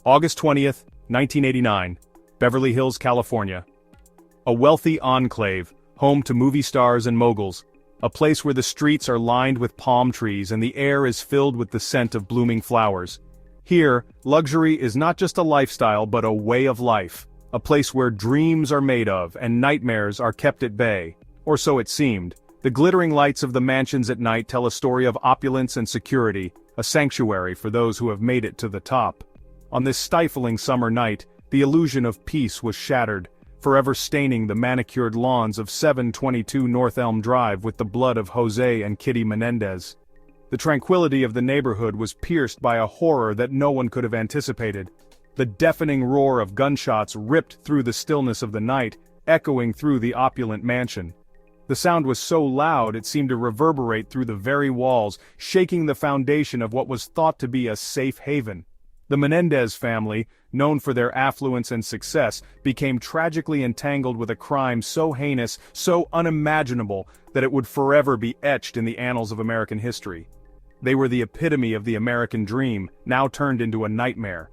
August 20th, 1989, Beverly Hills, California. A wealthy enclave, home to movie stars and moguls, a place where the streets are lined with palm trees and the air is filled with the scent of blooming flowers. Here, luxury is not just a lifestyle but a way of life, a place where dreams are made of and nightmares are kept at bay, or so it seemed. The glittering lights of the mansions at night tell a story of opulence and security, a sanctuary for those who have made it to the top. On this stifling summer night, the illusion of peace was shattered, forever staining the manicured lawns of 722 North Elm Drive with the blood of Jose and Kitty Menendez. The tranquility of the neighborhood was pierced by a horror that no one could have anticipated. The deafening roar of gunshots ripped through the stillness of the night, echoing through the opulent mansion. The sound was so loud it seemed to reverberate through the very walls, shaking the foundation of what was thought to be a safe haven. The Menendez family, known for their affluence and success, became tragically entangled with a crime so heinous, so unimaginable, that it would forever be etched in the annals of American history. They were the epitome of the American dream, now turned into a nightmare.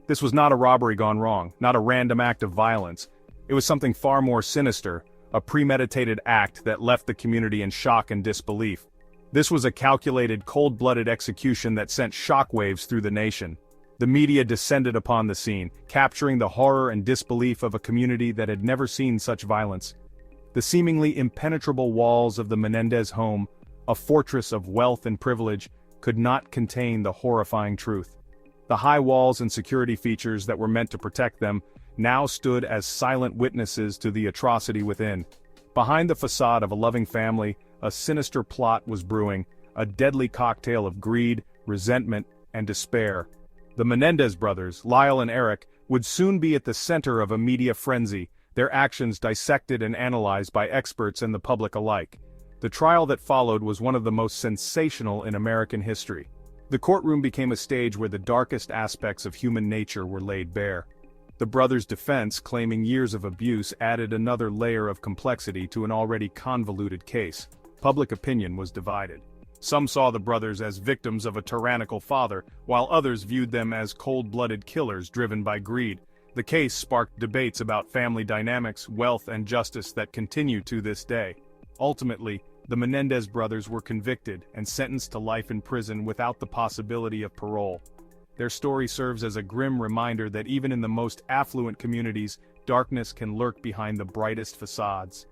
This was not a robbery gone wrong, not a random act of violence. It was something far more sinister, a premeditated act that left the community in shock and disbelief. This was a calculated, cold-blooded execution that sent shockwaves through the nation. The media descended upon the scene, capturing the horror and disbelief of a community that had never seen such violence. The seemingly impenetrable walls of the Menendez home, a fortress of wealth and privilege, could not contain the horrifying truth. The high walls and security features that were meant to protect them now stood as silent witnesses to the atrocity within. Behind the facade of a loving family, a sinister plot was brewing, a deadly cocktail of greed, resentment, and despair. The Menendez brothers, Lyle and Eric, would soon be at the center of a media frenzy, their actions dissected and analyzed by experts and the public alike. The trial that followed was one of the most sensational in American history. The courtroom became a stage where the darkest aspects of human nature were laid bare. The brothers' defense, claiming years of abuse, added another layer of complexity to an already convoluted case. Public opinion was divided. Some saw the brothers as victims of a tyrannical father, while others viewed them as cold-blooded killers driven by greed. The case sparked debates about family dynamics, wealth, and justice that continue to this day. Ultimately, the Menendez brothers were convicted and sentenced to life in prison without the possibility of parole. Their story serves as a grim reminder that even in the most affluent communities, darkness can lurk behind the brightest facades.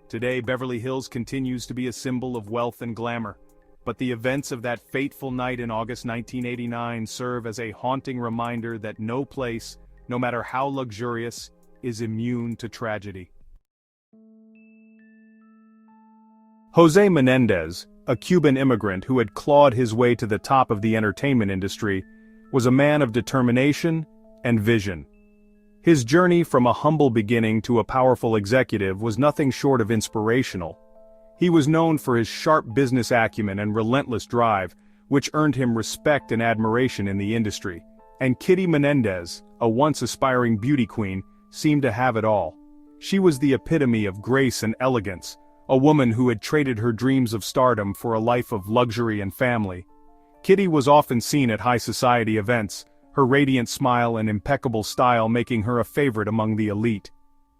Today, Beverly Hills continues to be a symbol of wealth and glamour. But the events of that fateful night in August 1989 serve as a haunting reminder that no place, no matter how luxurious, is immune to tragedy. Jose Menendez, a Cuban immigrant who had clawed his way to the top of the entertainment industry, was a man of determination and vision. His journey from a humble beginning to a powerful executive was nothing short of inspirational. He was known for his sharp business acumen and relentless drive, which earned him respect and admiration in the industry. And Kitty Menendez, a once aspiring beauty queen, seemed to have it all. She was the epitome of grace and elegance, a woman who had traded her dreams of stardom for a life of luxury and family. Kitty was often seen at high society events, her radiant smile and impeccable style making her a favorite among the elite.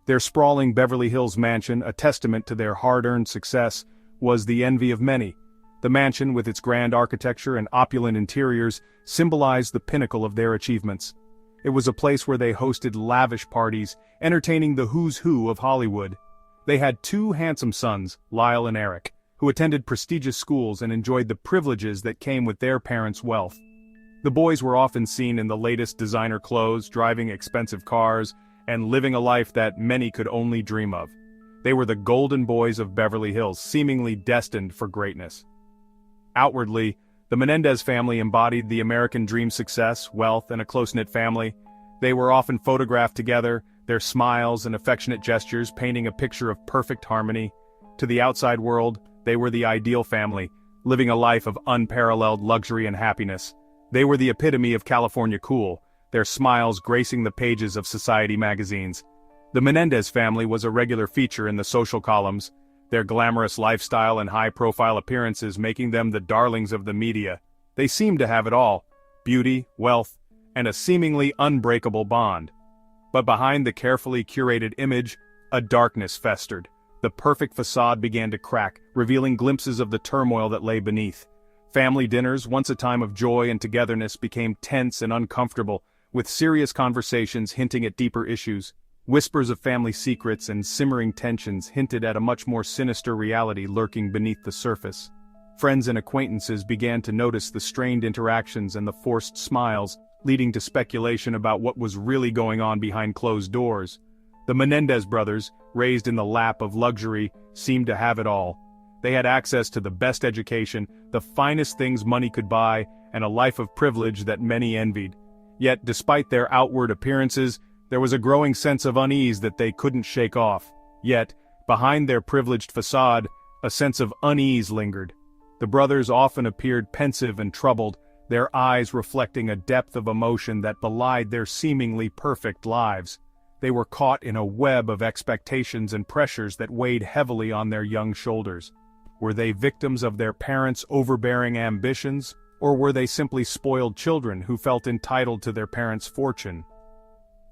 Their sprawling Beverly Hills mansion, a testament to their hard-earned success, was the envy of many. The mansion, with its grand architecture and opulent interiors, symbolized the pinnacle of their achievements. It was a place where they hosted lavish parties, entertaining the who's who of Hollywood. They had two handsome sons, Lyle and Eric, who attended prestigious schools and enjoyed the privileges that came with their parents' wealth. The boys were often seen in the latest designer clothes, driving expensive cars, and living a life that many could only dream of. They were the golden boys of Beverly Hills, seemingly destined for greatness. Outwardly, the Menendez family embodied the American dream: success, wealth, and a close-knit family. They were often photographed together, their smiles and affectionate gestures painting a picture of perfect harmony. To the outside world, they were the ideal family, living a life of unparalleled luxury and happiness. They were the epitome of California cool, their smiles gracing the pages of society magazines. The Menendez family was a regular feature in the social columns, their glamorous lifestyle and high-profile appearances making them the darlings of the media. They seemed to have it all: beauty, wealth, and a seemingly unbreakable bond. But behind the carefully curated image, a darkness festered. The perfect facade began to crack, revealing glimpses of the turmoil that lay beneath. Family dinners, once a time of joy and togetherness, became tense and uncomfortable, with serious conversations hinting at deeper issues. Whispers of family secrets and simmering tensions hinted at a much more sinister reality lurking beneath the surface. Friends and acquaintances began to notice the strained interactions and the forced smiles, leading to speculation about what was really going on behind closed doors. The Menendez brothers, raised in the lap of luxury, seemed to have it all. They had access to the best education, the finest things money could buy, and a life of privilege that many envied. Yet, despite their outward appearances, there was a growing sense of unease that they couldn't shake off. Yet, behind their privileged facade, a sense of unease lingered. The brothers often appeared pensive and troubled, their eyes reflecting a depth of emotion that belied their seemingly perfect lives. They were caught in a web of expectations and pressures that weighed heavily on their young shoulders. Were they victims of their parents' overbearing ambitions, or were they simply spoiled children who felt entitled to their parents' fortune?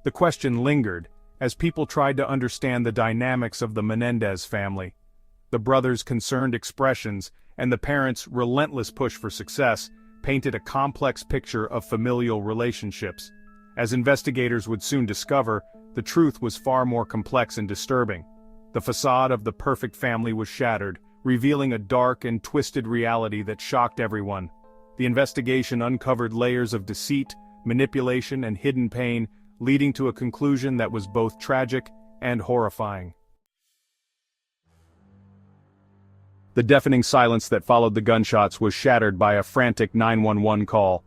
The question lingered, as people tried to understand the dynamics of the Menendez family. The brothers' concerned expressions, and the parents' relentless push for success, painted a complex picture of familial relationships. As investigators would soon discover, the truth was far more complex and disturbing. The facade of the perfect family was shattered, revealing a dark and twisted reality that shocked everyone. The investigation uncovered layers of deceit, manipulation, and hidden pain, leading to a conclusion that was both tragic and horrifying. The deafening silence that followed the gunshots was shattered by a frantic 911 call.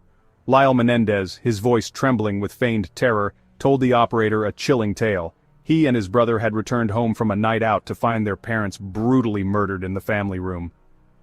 Lyle Menendez, his voice trembling with feigned terror, told the operator a chilling tale. He and his brother had returned home from a night out to find their parents brutally murdered in the family room.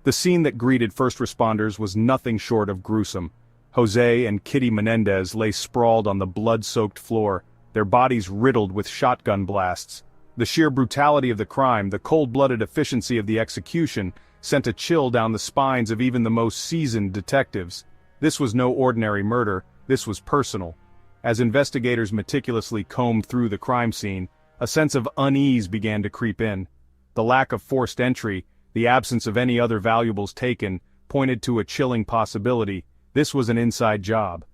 The scene that greeted first responders was nothing short of gruesome. Jose and Kitty Menendez lay sprawled on the blood-soaked floor, their bodies riddled with shotgun blasts. The sheer brutality of the crime, the cold-blooded efficiency of the execution, sent a chill down the spines of even the most seasoned detectives. This was no ordinary murder, this was personal. As investigators meticulously combed through the crime scene, a sense of unease began to creep in. The lack of forced entry, the absence of any other valuables taken, pointed to a chilling possibility. This was an inside job.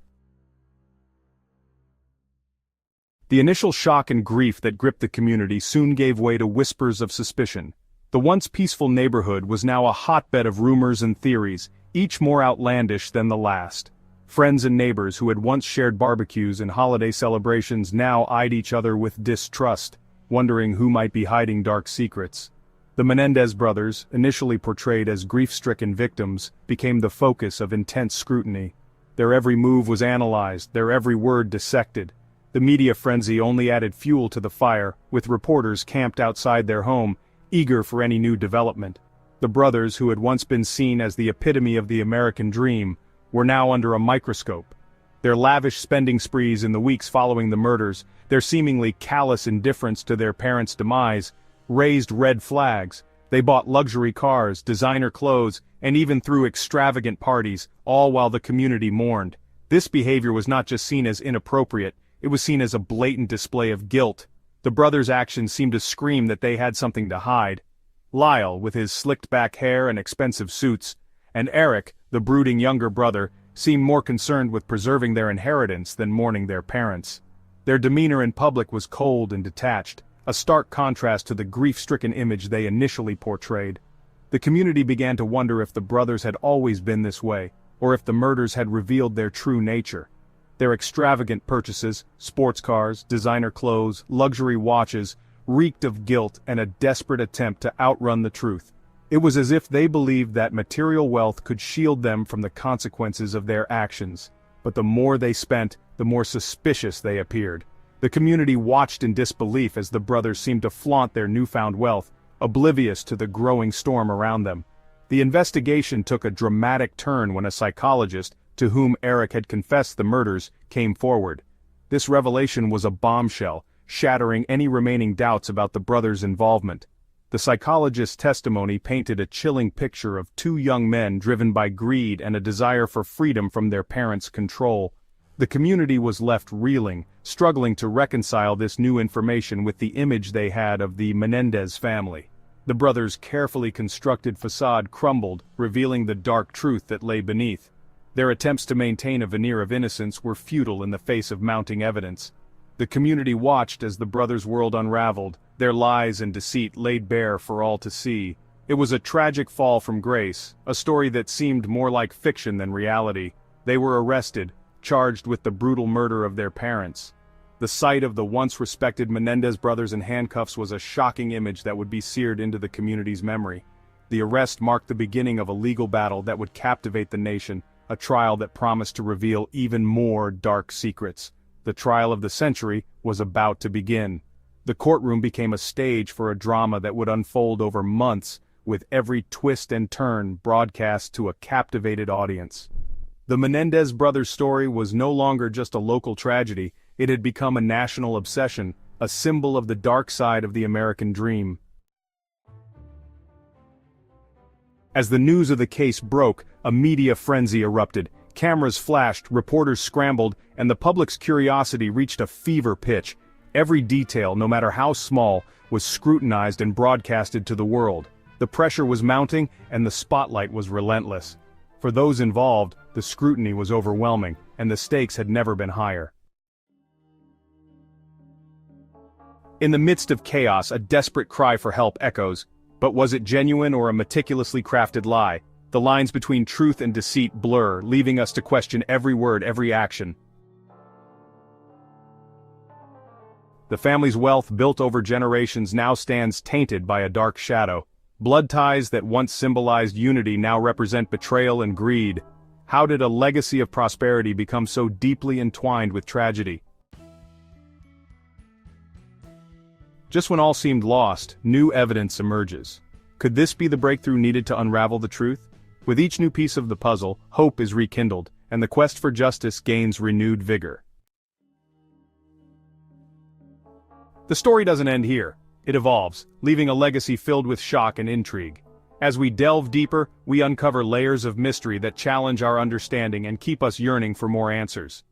The initial shock and grief that gripped the community soon gave way to whispers of suspicion. The once peaceful neighborhood was now a hotbed of rumors and theories, each more outlandish than the last. Friends and neighbors who had once shared barbecues and holiday celebrations now eyed each other with distrust, wondering who might be hiding dark secrets. The Menendez brothers, initially portrayed as grief-stricken victims, became the focus of intense scrutiny. Their every move was analyzed, their every word dissected. The media frenzy only added fuel to the fire, with reporters camped outside their home, eager for any new development. The brothers, who had once been seen as the epitome of the American dream, were now under a microscope. Their lavish spending sprees in the weeks following the murders, their seemingly callous indifference to their parents' demise, raised red flags. They bought luxury cars, designer clothes, and even threw extravagant parties, all while the community mourned. This behavior was not just seen as inappropriate, it was seen as a blatant display of guilt. The brothers' actions seemed to scream that they had something to hide. Lyle, with his slicked-back hair and expensive suits, and Eric, the brooding younger brother, seemed more concerned with preserving their inheritance than mourning their parents. Their demeanor in public was cold and detached, a stark contrast to the grief-stricken image they initially portrayed. The community began to wonder if the brothers had always been this way, or if the murders had revealed their true nature. Their extravagant purchases, sports cars, designer clothes, luxury watches, reeked of guilt and a desperate attempt to outrun the truth. It was as if they believed that material wealth could shield them from the consequences of their actions. But the more they spent, the more suspicious they appeared. The community watched in disbelief as the brothers seemed to flaunt their newfound wealth, oblivious to the growing storm around them. The investigation took a dramatic turn when a psychologist, to whom Eric had confessed the murders, came forward. This revelation was a bombshell, shattering any remaining doubts about the brothers' involvement. The psychologist's testimony painted a chilling picture of two young men driven by greed and a desire for freedom from their parents' control. The community was left reeling, struggling to reconcile this new information with the image they had of the Menendez family. The brothers' carefully constructed facade crumbled, revealing the dark truth that lay beneath. Their attempts to maintain a veneer of innocence were futile in the face of mounting evidence. The community watched as the brothers' world unraveled, their lies and deceit laid bare for all to see. It was a tragic fall from grace, a story that seemed more like fiction than reality. They were arrested, charged with the brutal murder of their parents. The sight of the once respected Menendez brothers in handcuffs was a shocking image that would be seared into the community's memory. The arrest marked the beginning of a legal battle that would captivate the nation, a trial that promised to reveal even more dark secrets. The trial of the century was about to begin. The courtroom became a stage for a drama that would unfold over months, with every twist and turn broadcast to a captivated audience. The Menendez brothers' story was no longer just a local tragedy, it had become a national obsession, a symbol of the dark side of the American dream. As the news of the case broke, a media frenzy erupted. Cameras flashed, reporters scrambled, and the public's curiosity reached a fever pitch. Every detail, no matter how small, was scrutinized and broadcasted to the world. The pressure was mounting, and the spotlight was relentless. For those involved, the scrutiny was overwhelming, and the stakes had never been higher. In the midst of chaos, a desperate cry for help echoes. But was it genuine or a meticulously crafted lie? The lines between truth and deceit blur, leaving us to question every word, every action. The family's wealth, built over generations, now stands tainted by a dark shadow. Blood ties that once symbolized unity now represent betrayal and greed. How did a legacy of prosperity become so deeply entwined with tragedy? Just when all seemed lost, new evidence emerges. Could this be the breakthrough needed to unravel the truth? With each new piece of the puzzle, hope is rekindled, and the quest for justice gains renewed vigor. The story doesn't end here. It evolves, leaving a legacy filled with shock and intrigue. As we delve deeper, we uncover layers of mystery that challenge our understanding and keep us yearning for more answers.